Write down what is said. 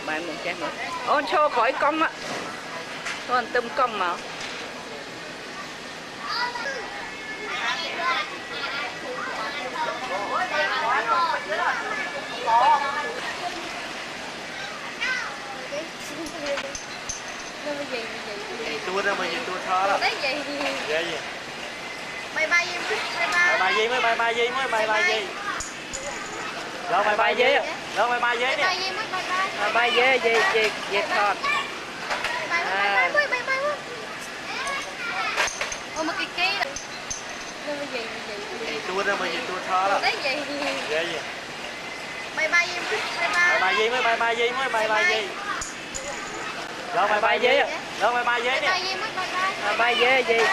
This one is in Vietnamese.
bài một trái một ôn cho khỏi công á còn tôm công mà tua ra mà nhìn tua thò đó đấy gì ghê gì bay bay gì bài gì mới bài gì mới bài gì đâu bài gì đâu bài gì nè bài dê thọt một cái tua ra mà nhìn tua thò đó đấy gì ghê gì bay bay gì bài gì mới bài gì mới bài gì đâu bài gì đâu bài gì nè bài dê